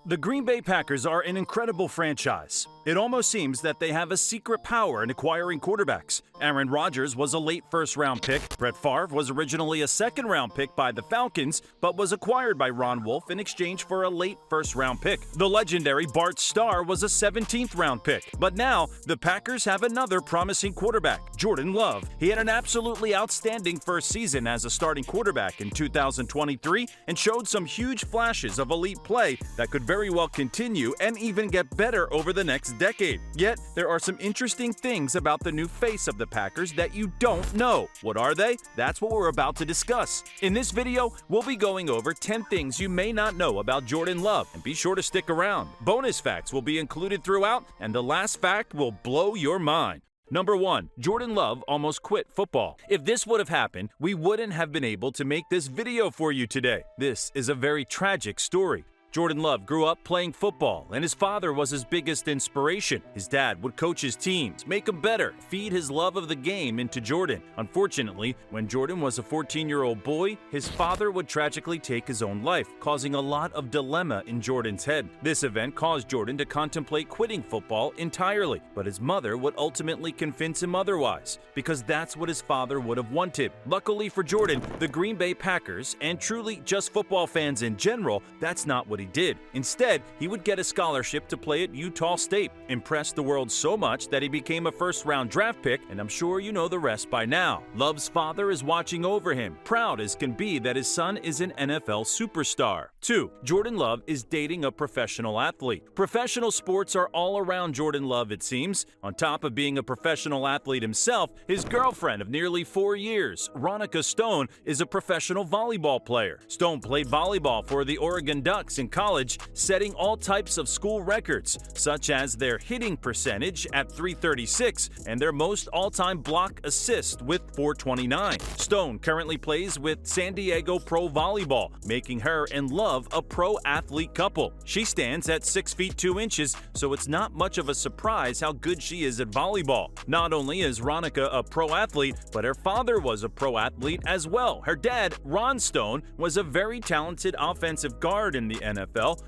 The Green Bay Packers are an incredible franchise. It almost seems that they have a secret power in acquiring quarterbacks. Aaron Rodgers was a late first-round pick. Brett Favre was originally a second-round pick by the Falcons, but was acquired by Ron Wolfe in exchange for a late first-round pick. The legendary Bart Starr was a 17th-round pick. But now, the Packers have another promising quarterback, Jordan Love. He had an absolutely outstanding first season as a starting quarterback in 2023 and showed some huge flashes of elite play that could very well continue and even get better over the next decade. Yet, there are some interesting things about the new face of the Packers that you don't know. What are they? That's what we're about to discuss. In this video, we'll be going over 10 things you may not know about Jordan Love, and be sure to stick around. Bonus facts will be included throughout, and the last fact will blow your mind. Number 1. Jordan Love almost quit football. If this would have happened, we wouldn't have been able to make this video for you today. This is a very tragic story. Jordan Love grew up playing football, and his father was his biggest inspiration. His dad would coach his teams, make them better, feed his love of the game into Jordan. Unfortunately, when Jordan was a 14-year-old boy, his father would tragically take his own life, causing a lot of dilemma in Jordan's head. This event caused Jordan to contemplate quitting football entirely, but his mother would ultimately convince him otherwise, because that's what his father would have wanted. Luckily for Jordan, the Green Bay Packers, and truly just football fans in general, that's not what he did. Instead, he would get a scholarship to play at Utah State, impressed the world so much that he became a first-round draft pick, and I'm sure you know the rest by now. Love's father is watching over him, proud as can be that his son is an NFL superstar. 2. Jordan Love is dating a professional athlete. Professional sports are all around Jordan Love, it seems. On top of being a professional athlete himself, his girlfriend of nearly 4 years, Ronica Stone, is a professional volleyball player. Stone played volleyball for the Oregon Ducks in college, setting all types of school records, such as their hitting percentage at .336 and their most all-time block assist with .429. Stone currently plays with San Diego Pro Volleyball, making her and Love a pro-athlete couple. She stands at 6 feet 2 inches, so it's not much of a surprise how good she is at volleyball. Not only is Ronica a pro-athlete, but her father was a pro-athlete as well. Her dad, Ron Stone, was a very talented offensive guard in the NFL,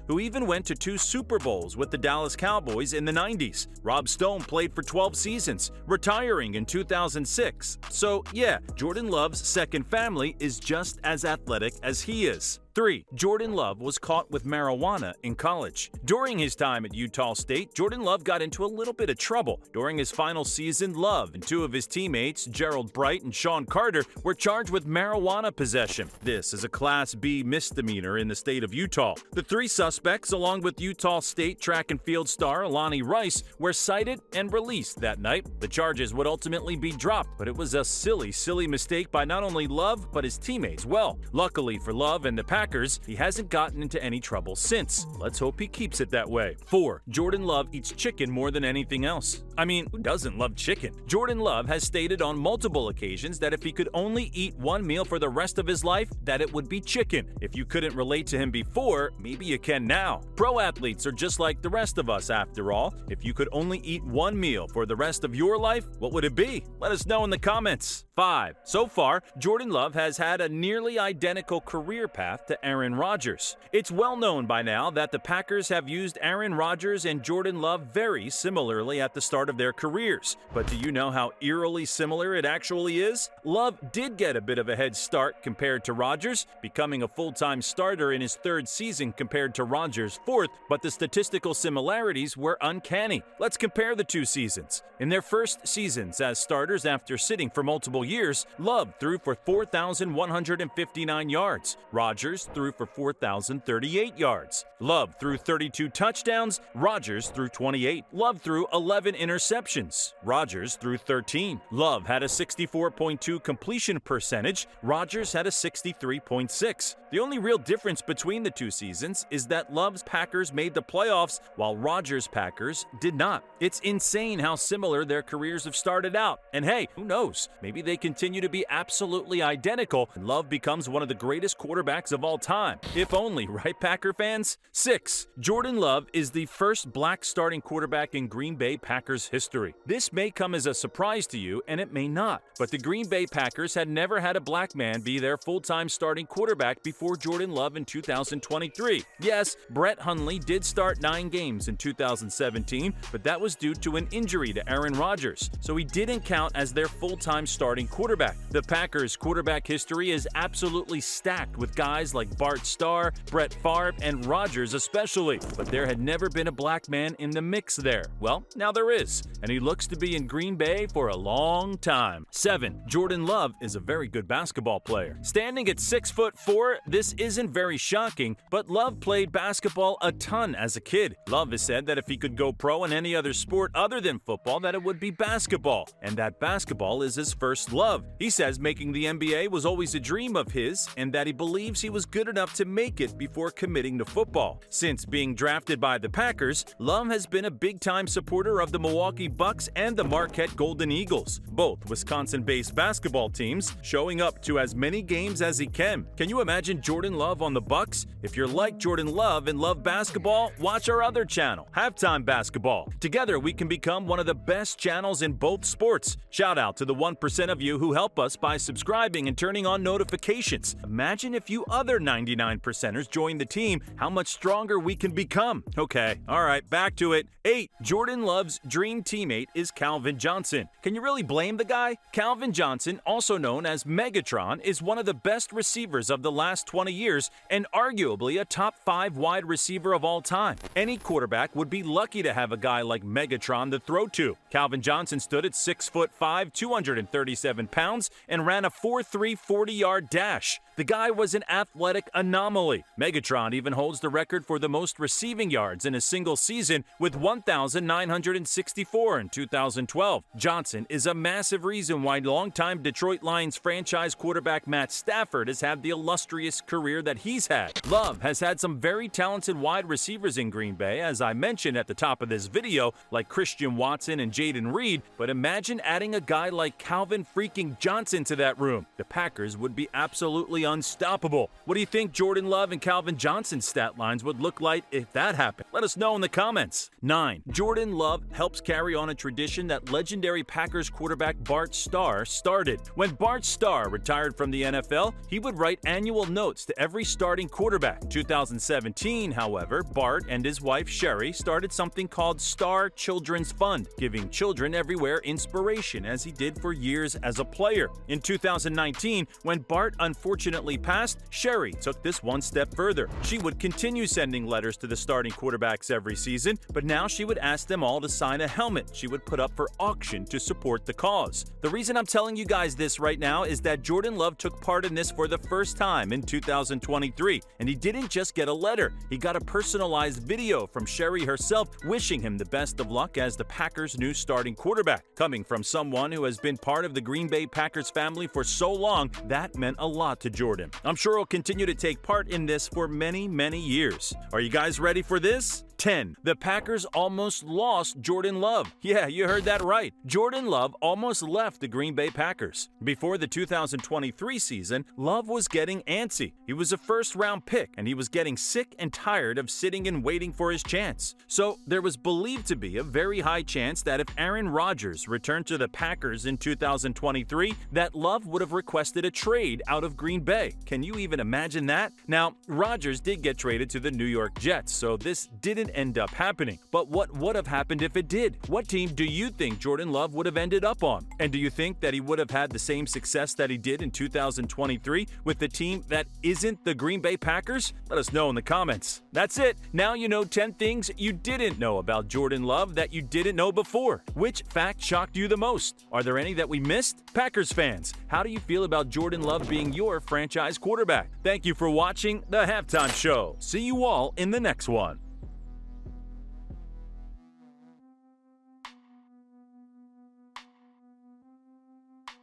who even went to 2 Super Bowls with the Dallas Cowboys in the 90s. Rob Stone played for 12 seasons, retiring in 2006. So yeah, Jordan Love's second family is just as athletic as he is. 3. Jordan Love was caught with marijuana in college. During his time at Utah State, Jordan Love got into a little bit of trouble. During his final season, Love and 2 of his teammates, Gerald Bright and Sean Carter, were charged with marijuana possession. This is a Class B misdemeanor in the state of Utah. The 3 suspects, along with Utah State track and field star Lonnie Rice, were cited and released that night. The charges would ultimately be dropped, but it was a silly mistake by not only Love, but his teammates. Well, luckily for Love and the Packers, he hasn't gotten into any trouble since. Let's hope he keeps it that way. 4. Jordan Love eats chicken more than anything else. I mean, who doesn't love chicken? Jordan Love has stated on multiple occasions that if he could only eat one meal for the rest of his life, that it would be chicken. If you couldn't relate to him before, maybe you can now. Pro athletes are just like the rest of us after all. If you could only eat one meal for the rest of your life, what would it be? Let us know in the comments. 5. So far, Jordan Love has had a nearly identical career path to Aaron Rodgers. It's well known by now that the Packers have used Aaron Rodgers and Jordan Love very similarly at the start of their careers. But do you know how eerily similar it actually is? Love did get a bit of a head start compared to Rodgers, becoming a full-time starter in his 3rd season compared to Rodgers' 4th, but the statistical similarities were uncanny. Let's compare the 2 seasons. In their first seasons as starters after sitting for multiple years, Love threw for 4,159 yards. Rodgers threw for 4,038 yards. Love threw 32 touchdowns. Rodgers threw 28. Love threw 11 interceptions. Rodgers threw 13. Love had a 64.2 completion percentage. Rodgers had a 63.6. The only real difference between the 2 seasons is that Love's Packers made the playoffs while Rodgers' Packers did not. It's insane how similar their careers have started out. And hey, who knows? Maybe they continue to be absolutely identical and Love becomes one of the greatest quarterbacks of all time. If only, right, Packer fans? 6. Jordan Love is the first black starting quarterback in Green Bay Packers history. This may come as a surprise to you, and it may not, but the Green Bay Packers had never had a black man be their full-time starting quarterback before Jordan Love in 2023. Yes, Brett Hundley did start 9 games in 2017, but that was due to an injury to Aaron Rodgers, so he didn't count as their full-time starting quarterback. The Packers' quarterback history is absolutely stacked with guys like Bart Starr, Brett Favre, and Rodgers especially, but there had never been a black man in the mix there. Well, now there is, and he looks to be in Green Bay for a long time. 7. Jordan Love is a very good basketball player. Standing at 6'4", this isn't very shocking, but Love played basketball a ton as a kid. Love has said that if he could go pro in any other sport other than football, that it would be basketball, and that basketball is his first love. He says making the NBA was always a dream of his, and that he believes he was good enough to make it before committing to football. Since being drafted by the Packers, Love has been a big-time supporter of the Milwaukee Bucks and the Marquette Golden Eagles, both Wisconsin-based basketball teams, showing up to as many games as he can. Can you imagine Jordan Love on the Bucks? If you're like Jordan Love and love basketball, watch our other channel, Halftime Basketball. Together, we can become one of the best channels in both sports. Shout out to the 1% of you who help us by subscribing and turning on notifications. Imagine if you other 99%ers join the team, how much stronger we can become. Okay, all right, back to it. 8. Jordan Love's dream teammate is Calvin Johnson. Can you really blame the guy? Calvin Johnson, also known as Megatron, is one of the best receivers of the last 20 years and arguably a top 5 wide receiver of all time. Any quarterback would be lucky to have a guy like Megatron to throw to. Calvin Johnson stood at 6'5", 237 pounds, and ran a 4.3 40-yard dash. The guy was an athletic anomaly. Megatron even holds the record for the most receiving yards in a single season with 1,964 in 2012. Johnson is a massive reason why longtime Detroit Lions franchise quarterback Matt Stafford has had the illustrious career that he's had. Love has had some very talented wide receivers in Green Bay, as I mentioned at the top of this video, like Christian Watson and Jaden Reed, but imagine adding a guy like Calvin freaking Johnson to that room. The Packers would be absolutely unstoppable. What do you think Jordan Love and Calvin Johnson's stat lines would look like if that happened? Let us know in the comments. 9. Jordan Love helps carry on a tradition that legendary Packers quarterback Bart Starr started. When Bart Starr retired from the NFL, he would write annual notes to every starting quarterback. In 2017, however, Bart and his wife Sherry started something called Star Children's Fund, giving children everywhere inspiration as he did for years as a player. In 2019, when Bart unfortunately passed, Sherry took this one step further. She would continue sending letters to the starting quarterbacks every season, but now she would ask them all to sign a helmet she would put up for auction to support the cause. The reason I'm telling you guys this right now is that Jordan Love took part in this for the first time in 2023, and he didn't just get a letter. He got a personalized video from Sherry herself wishing him the best of luck as the Packers' new starting quarterback. Coming from someone who has been part of the Green Bay Packers family for so long, that meant a lot to Jordan. I'm sure he'll continue to take part in this for many, many years. Are you guys ready for this? 10. The Packers almost lost Jordan Love. Yeah, you heard that right. Jordan Love almost left the Green Bay Packers. Before the 2023 season, Love was getting antsy. He was a first-round pick, and he was getting sick and tired of sitting and waiting for his chance. So there was believed to be a very high chance that if Aaron Rodgers returned to the Packers in 2023, that Love would have requested a trade out of Green Bay. Can you even imagine that? Now, Rodgers did get traded to the New York Jets, so this didn't end up happening. But what would have happened if it did? What team do you think Jordan Love would have ended up on? And do you think that he would have had the same success that he did in 2023 with the team that isn't the Green Bay Packers? Let us know in the comments. That's it. Now you know 10 things you didn't know about Jordan Love that you didn't know before. Which fact shocked you the most? Are there any that we missed? Packers fans, how do you feel about Jordan Love being your franchise quarterback? Thank you for watching The Halftime Show. See you all in the next one.